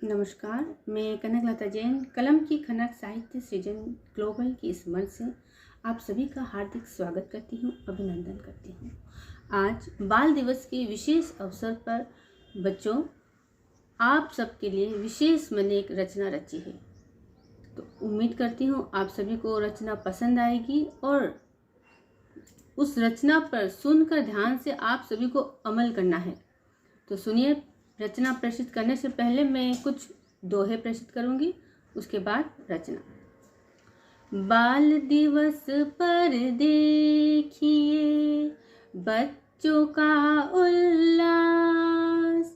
नमस्कार, मैं कनकलता जैन कलम की खनक साहित्य सृजन ग्लोबल की इस मंच से आप सभी का हार्दिक स्वागत करती हूँ, अभिनंदन करती हूँ। आज बाल दिवस के विशेष अवसर पर बच्चों आप सबके लिए विशेष मैंने एक रचना रची है। तो उम्मीद करती हूँ आप सभी को रचना पसंद आएगी और उस रचना पर सुनकर ध्यान से आप सभी को अमल करना है। तो सुनिए, रचना प्रस्तुत करने से पहले मैं कुछ दोहे प्रस्तुत करूंगी, उसके बाद रचना। बाल दिवस पर देखिए बच्चों का उल्लास,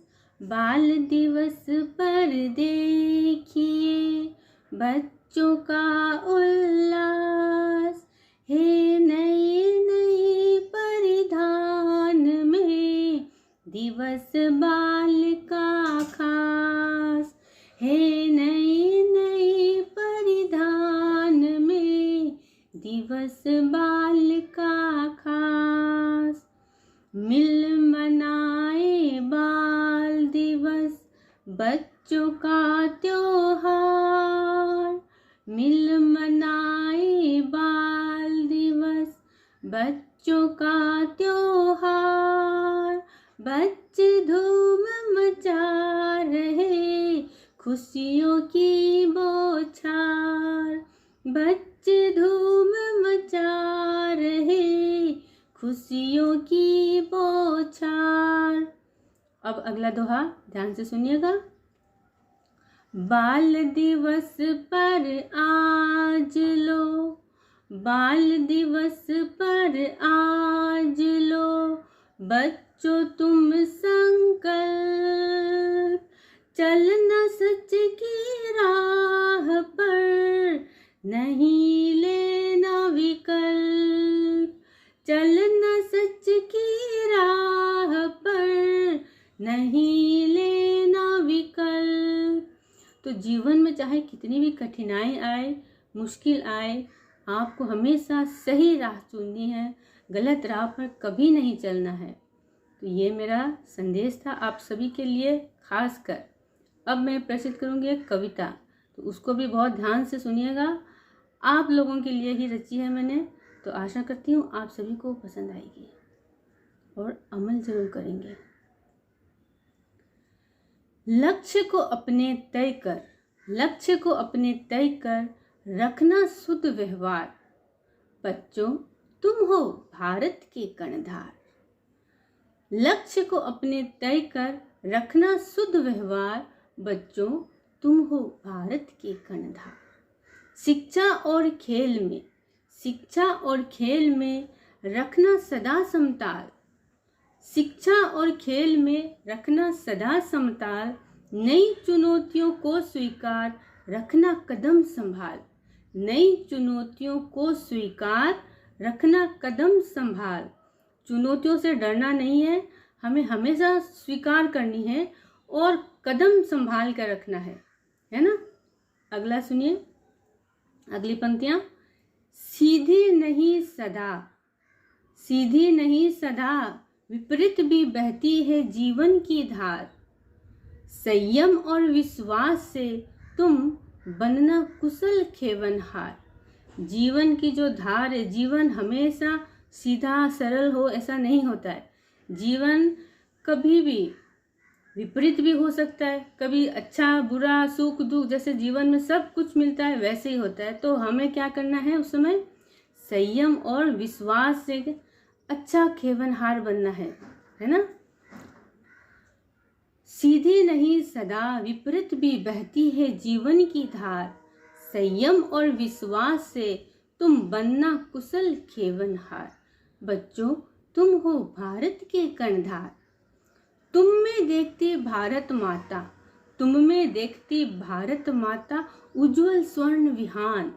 बाल दिवस पर देखिए बच्चों का उल्लास, हे नए नए परिधान में दिवस बाल का खास, हे नए नए परिधान में दिवस बाल का खास। मिल मनाए बाल दिवस बच्चों का त्योहार, मिल मनाए बाल दिवस बच्चों का त्योहार, बच्चे धूम मचा रहे खुशियों की बौछार, बच्चे धूम मचा रहे खुशियों की बौछार। अब अगला दोहा ध्यान से सुनिएगा। बाल दिवस पर आज लो, बाल दिवस पर आज लो बच्चों तुम संकल्प, चलना सच की राह पर नहीं लेना विकल्प, चलना सच की राह पर नहीं लेना विकल्प। तो जीवन में चाहे कितनी भी कठिनाई आए, मुश्किल आए, आपको हमेशा सही राह चुननी है, गलत राह पर कभी नहीं चलना है। तो ये मेरा संदेश था आप सभी के लिए खास कर। अब मैं प्रस्तुत करूँगी एक कविता, तो उसको भी बहुत ध्यान से सुनिएगा। आप लोगों के लिए ही रची है मैंने, तो आशा करती हूँ आप सभी को पसंद आएगी और अमल जरूर करेंगे। लक्ष्य को अपने तय कर, लक्ष्य को अपने तय कर रखना शुद्ध व्यवहार, बच्चों तुम हो भारत के कर्णधार। लक्ष्य को अपने तय कर रखना शुद्ध व्यवहार, बच्चों तुम हो भारत के कर्णधार। शिक्षा और खेल में, शिक्षा और खेल में रखना सदा समताल, शिक्षा और खेल में रखना सदा समताल, नई चुनौतियों को स्वीकार रखना कदम संभाल, नई चुनौतियों को स्वीकार रखना कदम संभाल। चुनौतियों से डरना नहीं है, हमें हमेशा स्वीकार करनी है और कदम संभाल कर रखना है ना। अगला सुनिए, अगली पंक्तियां। सीधी नहीं सदा, सीधी नहीं सदा विपरीत भी बहती है जीवन की धार, संयम और विश्वास से तुम बनना कुशल खेवनहार। जीवन की जो धार है, जीवन हमेशा सीधा सरल हो ऐसा नहीं होता है। जीवन कभी भी विपरीत भी हो सकता है, कभी अच्छा बुरा सुख दुख, जैसे जीवन में सब कुछ मिलता है वैसे ही होता है। तो हमें क्या करना है उस समय, संयम और विश्वास से अच्छा खेवनहार बनना है ना। सीधी नहीं सदा विपरीत भी बहती है जीवन की धार, संयम और विश्वास से तुम बनना कुशल खेवनहार, बच्चों तुम हो भारत के कर्णधार। तुम में देखती भारत माता, तुम में देखती भारत माता उज्जवल स्वर्ण विहान,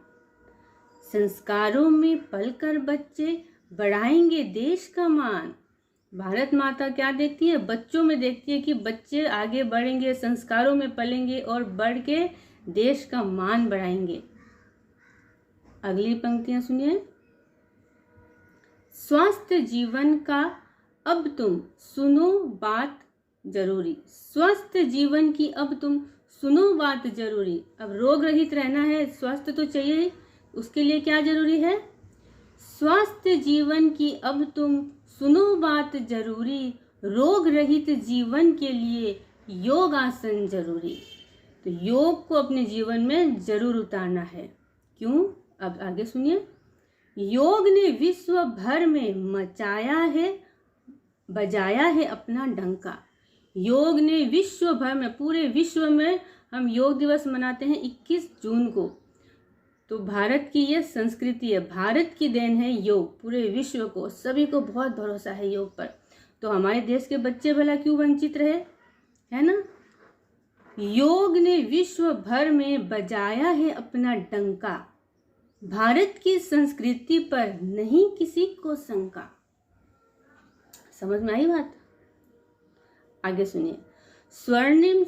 संस्कारों में पलकर बच्चे बढ़ाएंगे देश का मान। भारत माता क्या देखती है, बच्चों में देखती है कि बच्चे आगे बढ़ेंगे, संस्कारों में पलेंगे और बढ़ के देश का मान बढ़ाएंगे। अगली पंक्तियां सुनिए। स्वस्थ जीवन का अब तुम सुनो बात जरूरी, स्वस्थ जीवन की अब तुम सुनो बात जरूरी। अब रोग रहित रहना है, स्वस्थ तो चाहिए, उसके लिए क्या जरूरी है? स्वस्थ जीवन की अब तुम सुनो बात जरूरी, रोग रहित जीवन के लिए योग आसन जरूरी। तो योग को अपने जीवन में जरूर उतारना है। क्यों? अब आगे सुनिए। योग ने विश्व भर में मचाया है, बजाया है अपना डंका। योग ने विश्व भर में, पूरे विश्व में हम योग दिवस मनाते हैं 21 जून को। तो भारत की ये संस्कृति है, भारत की देन है योग। पूरे विश्व को, सभी को बहुत भरोसा है योग पर। तो हमारे देश के बच्चे भला क्यों वंचित रहे, है ना? योग ने विश्व भर में बजाया है अपना डंका, भारत की संस्कृति पर नहीं किसी को शंका। समझ में आई बात? आगे सुनिए। स्वर्णिम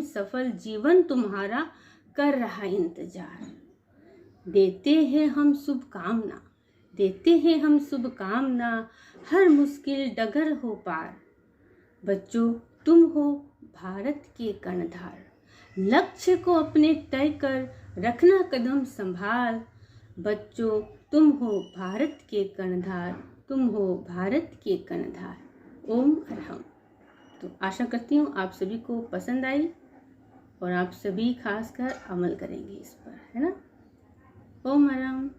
सफल जीवन तुम्हारा कर रहा इंतजार। देते हैं हम शुभकामना, हर मुश्किल डगर हो पार। बच्चों तुम हो भारत के कर्णधार, लक्ष्य को अपने तय कर रखना कदम संभाल। बच्चों तुम हो भारत के कर्णधार, ओम अरहम। तो आशा करती हूँ आप सभी को पसंद आई और आप सभी खासकर अमल करेंगे इस पर, है ना? ओम अरहम।